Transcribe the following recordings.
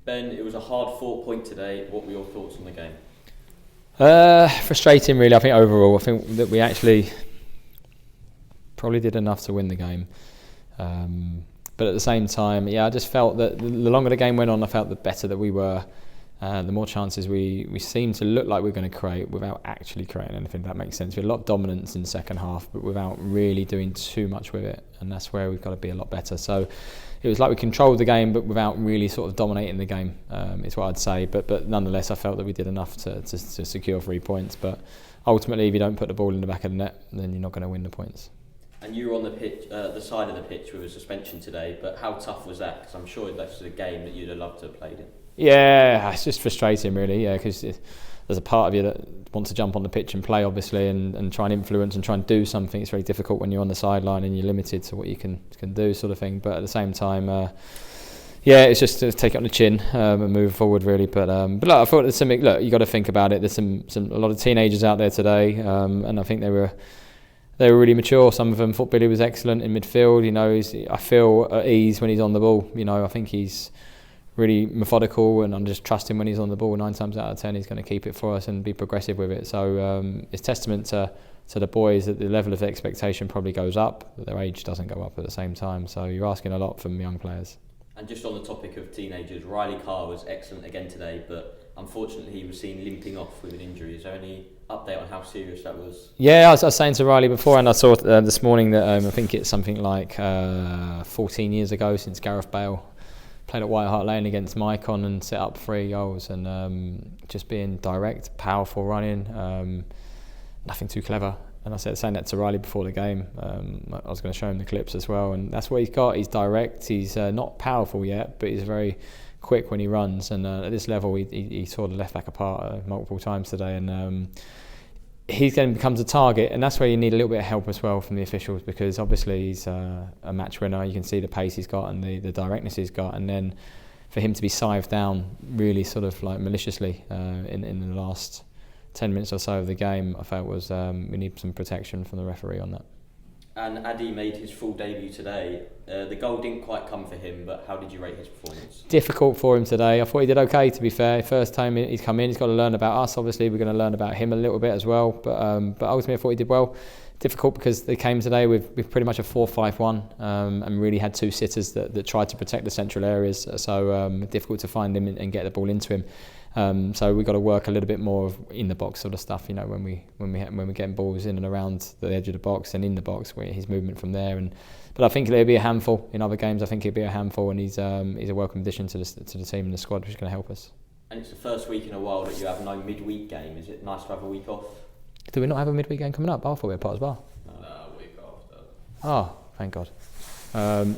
Ben, it was a hard-fought point today. What were your thoughts on the game? Frustrating, really. I think overall, I think that we actually probably did enough to win the game. But at the same time, I just felt that the longer the game went on, I felt the better that we were. The more chances we seemed to look like we were going to create without actually creating anything, if that makes sense. We had a lot of dominance in the second half, but without really doing too much with it. And that's where we've got to be a lot better. So it was like we controlled the game, but without really sort of dominating the game, is what I'd say. But nonetheless, I felt that we did enough to secure 3 points. But ultimately, if you don't put the ball in the back of the net, then you're not going to win the points. And you were on the pitch, the side of the pitch with a suspension today, but how tough was that? Because I'm sure that's a game that you'd have loved to have played in. Yeah, it's just frustrating, really. Yeah, because there's a part of you that wants to jump on the pitch and play, obviously, and try and influence and try and do something. It's very difficult when you're on the sideline and you're limited to what you can do, sort of thing. But at the same time, it's just to take it on the chin and move forward, really. But look, I thought there's something. Look, you got to think about it. There's a lot of teenagers out there today, and I think they were really mature. Some of them thought Billy was excellent in midfield. I feel at ease when he's on the ball. I think he's really methodical, and I'm just trusting when he's on the ball. 9 times out of 10, he's going to keep it for us and be progressive with it. So it's testament to the boys that the level of expectation probably goes up, but their age doesn't go up at the same time. So you're asking a lot from young players. And just on the topic of teenagers, Riley Carr was excellent again today, but unfortunately he was seen limping off with an injury. Is there any update on how serious that was? Yeah, I was saying to Riley before, and I saw this morning that I think it's something like 14 years ago since Gareth Bale played at White Hart Lane against Mycon and set up 3 goals, and just being direct, powerful running, nothing too clever. And I said saying that to Riley before the game. I was going to show him the clips as well, and that's what he's got. He's direct. He's not powerful yet, but he's very quick when he runs. And at this level, he tore the left back apart multiple times today, and he then becomes a target. And that's where you need a little bit of help as well from the officials, because obviously he's a match winner. You can see the pace he's got and the directness he's got, and then for him to be scythed down really sort of like maliciously in the last 10 minutes or so of the game, I felt was we need some protection from the referee on that. And Addy made his full debut today. The goal didn't quite come for him, but how did you rate his performance? Difficult for him today. I thought he did okay, to be fair. First time he's come in, he's got to learn about us. Obviously, we're going to learn about him a little bit as well. But ultimately, I thought he did well. Difficult because they came today with pretty much a 4-5-1 and really had 2 sitters that tried to protect the central areas. So difficult to find him and get the ball into him. So we've got to work a little bit more of in the box sort of stuff. When we're getting balls in and around the edge of the box and in the box, where his movement from there. But I think he'll be a handful in other games. I think he'll be a handful, and he's a welcome addition to the team and the squad, which is going to help us. And it's the first week in a while that you have no midweek game. Is it nice to have a week off? Do we not have a midweek game coming up? I thought we had part as well. No, week after. Oh, thank God.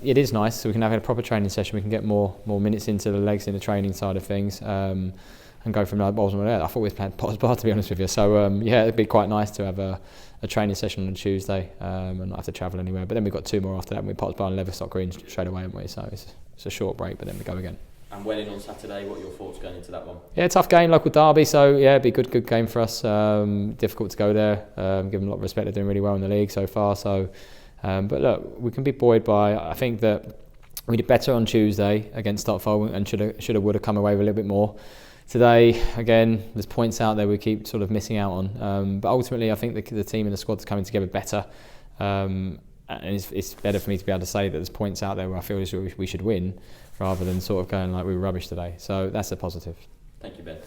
It is nice, so we can have a proper training session. We can get more minutes into the legs in the training side of things, and go from there. I thought we had Potter's Bar, to be honest with you. So it'd be quite nice to have a training session on a Tuesday and not have to travel anywhere. But then we've got 2 more after that. We've Potter's Bar and Leverstock Green straight away, haven't we? So it's a short break, but then we go again. And Welling on Saturday, what are your thoughts going into that one? Yeah, tough game, local derby, so it'd be a good game for us. Difficult to go there, give them a lot of respect. They're doing really well in the league so far. So, but look, we can be buoyed by. I think that we did better on Tuesday against Stotfold and would have come away with a little bit more. Today, again, there's points out there we keep sort of missing out on. But ultimately, I think the team and the squad's coming together better. And it's better for me to be able to say that there's points out there where I feel we should win, rather than sort of going like we were rubbish today. So that's a positive. Thank you, Ben.